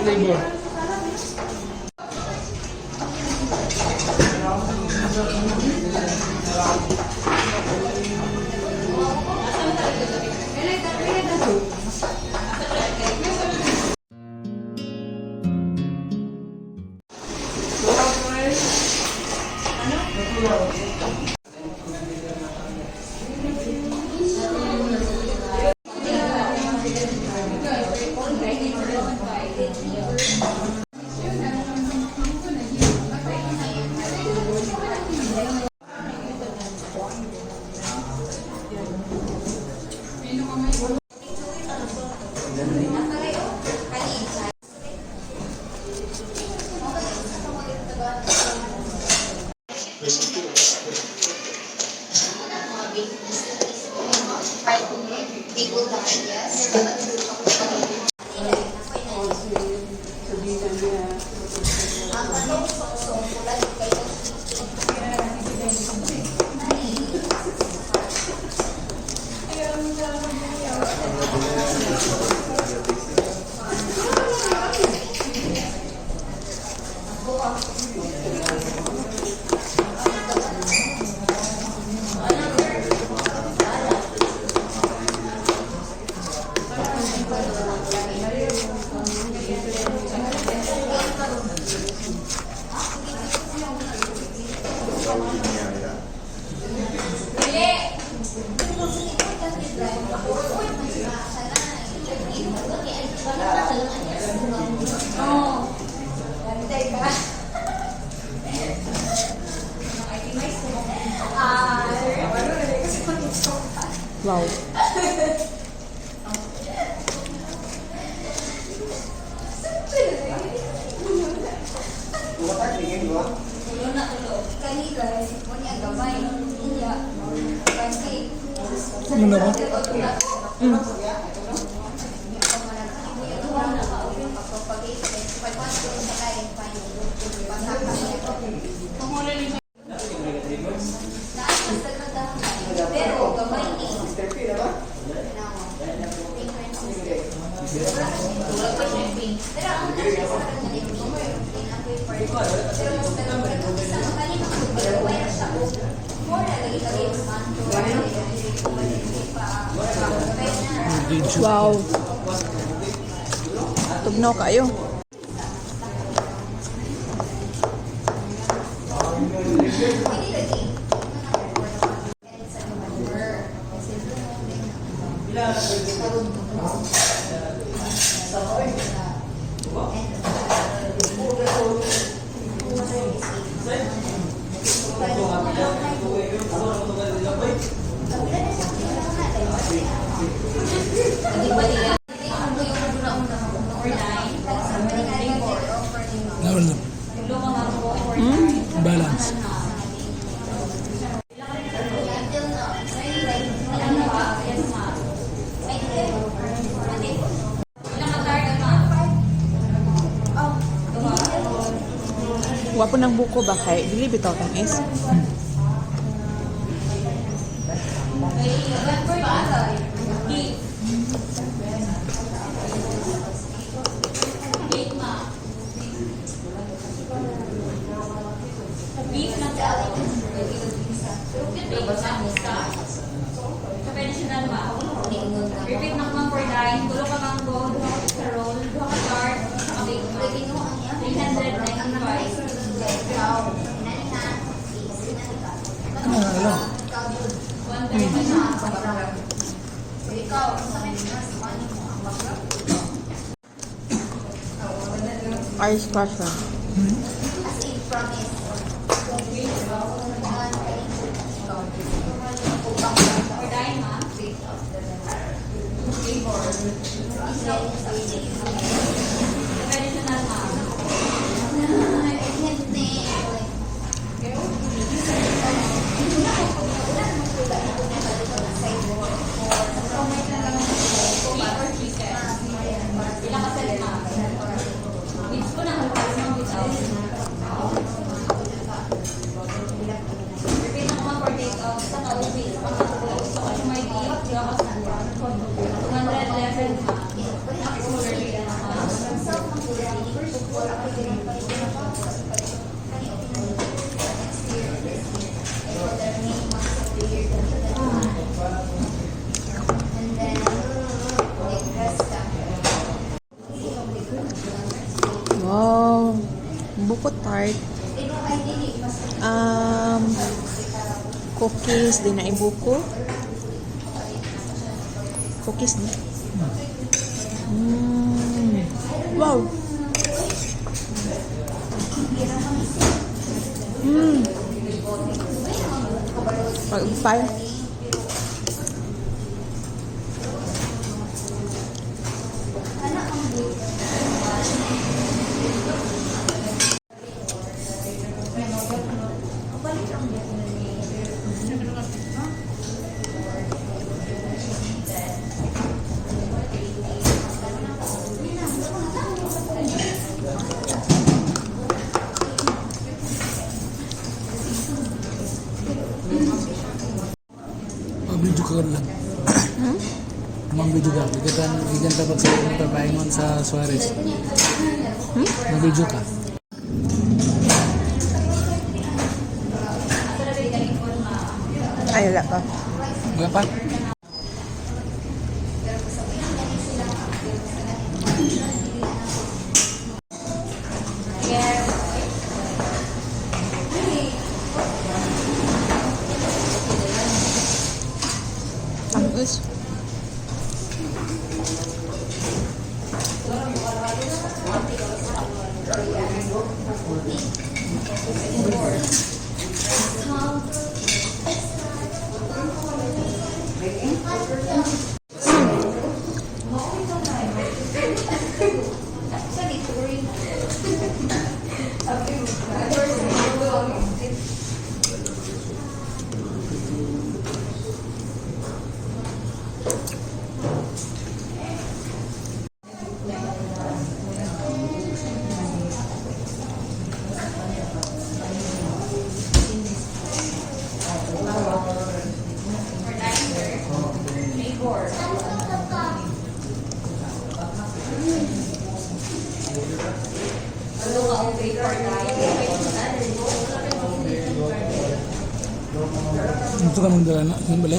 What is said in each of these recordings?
flavor. Wow. Ano ba? Wow. Tugnaw kayo. Balance. Wapo ng buko ba kay dili bitaw tang is. Repeat ng mga for dine, tulo ka mango, duha ka roll, duha ka tart, saka bake ma. 395. Ice crusher. For dine ma. Traditional ma. buko tart. Cookies din na ibuko. Cookies din. Wow. Pag-upay. Video ka lang. Mang video ka. Ikan dapat sa papaingon sa Suarez. Mang video ka. Ay, wala pa. Wala pa? Tamis. Ito ka mong dala na. Yung balik.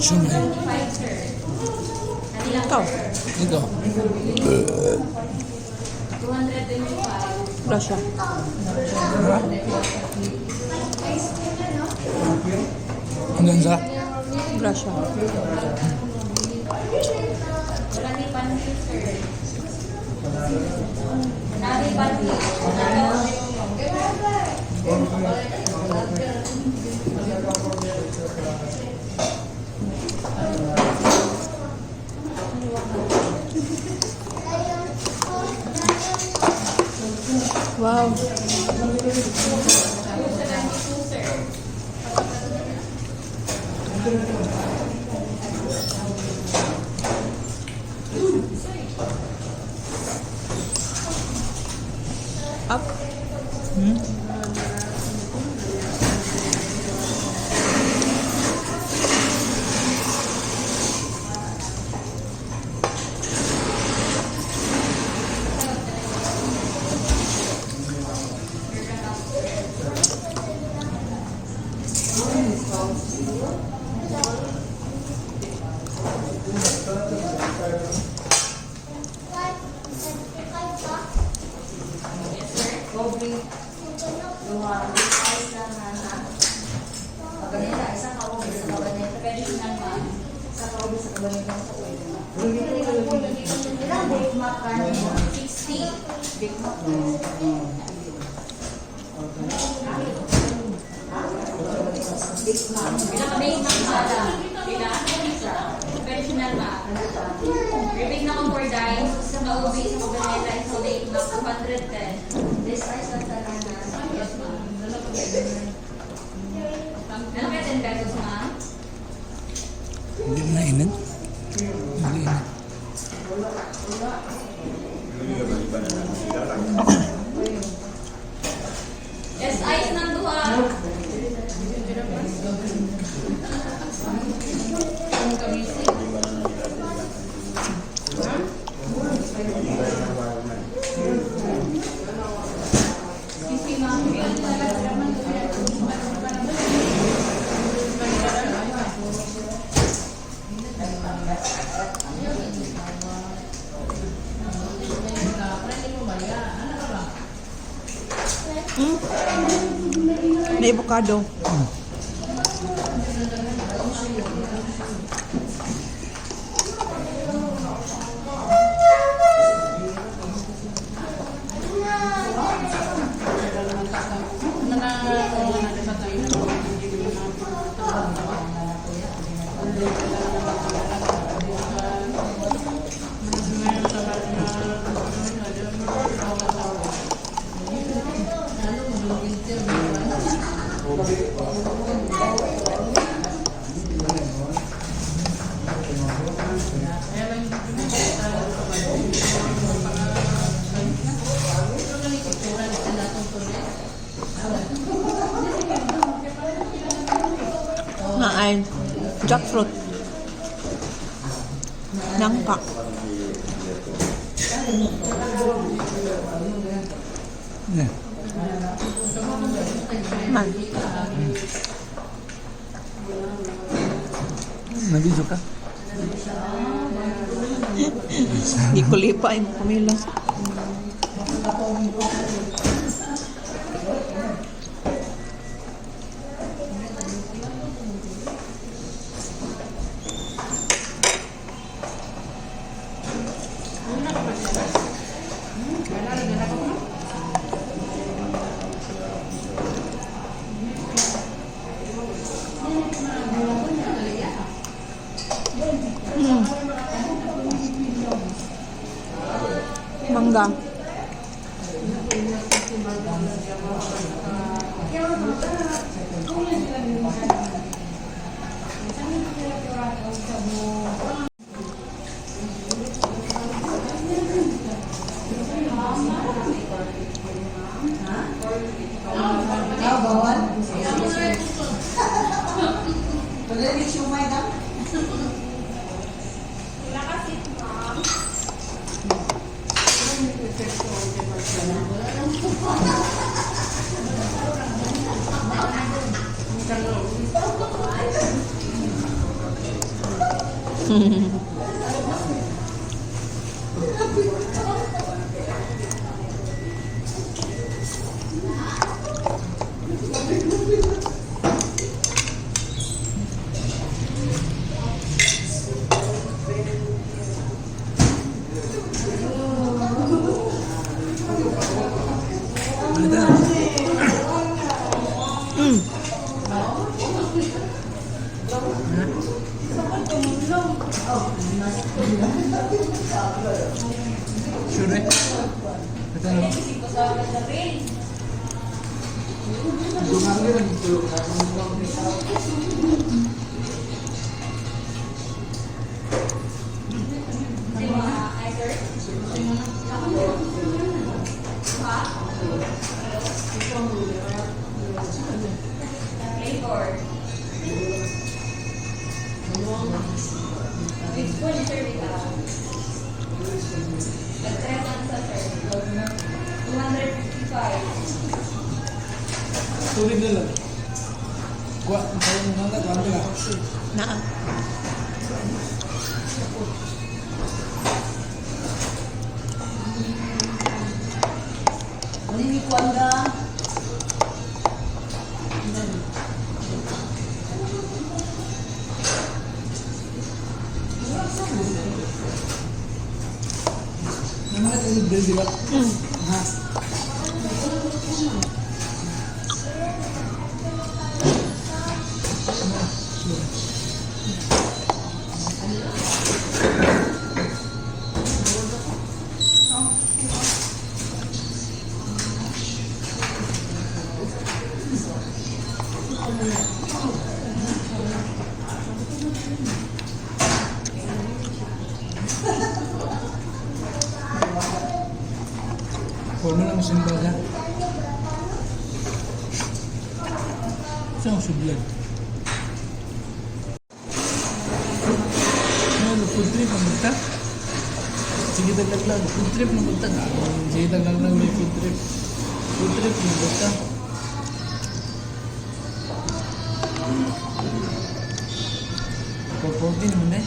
Shumai. Ikaw. Ito. 225. Grasya. Hanggang sa? Grasya. Nari panty, sir. Nari panty. Wow. Up. Traditional ma. Ribig na kong for dine. Sa maubi, sa kabaneta, sa late na 210. This size na talaga. Yes, ma'am. Ano kaya 10 pesos, ma'am? Hindi na init. Hindi init. Yes, ice ng duha. May avocado. Nga ay jackfruit. Nangka. Yeah. Man. Nabidyo ka? Di ko lipa yung kumilos. Mangga. Sure eh? Ito na. Tubig na lang. Kuha, tayo mo nga, kuha ka. Naa. Naman ito yung bill, di ba? Ha? Kuha mo lang ang simbaga. Saan ang sublag? Ano, food trip ang magta? Sige dagdag lang, food trip ang magta. Sige dagdag lang may food trip. Food trip ang magta. Pag-14 mo na eh.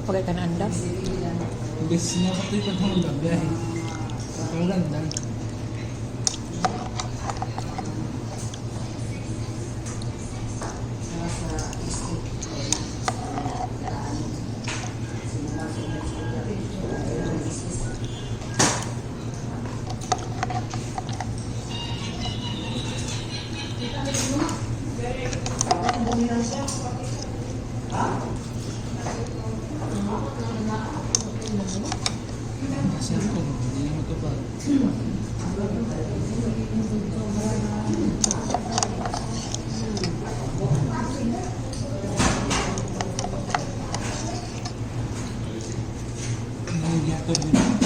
Pagay ka na andas. Imbes na pati pa ng gabi. Pero ganda. Kasi ako, hindi na matupad. Nangyayatod din.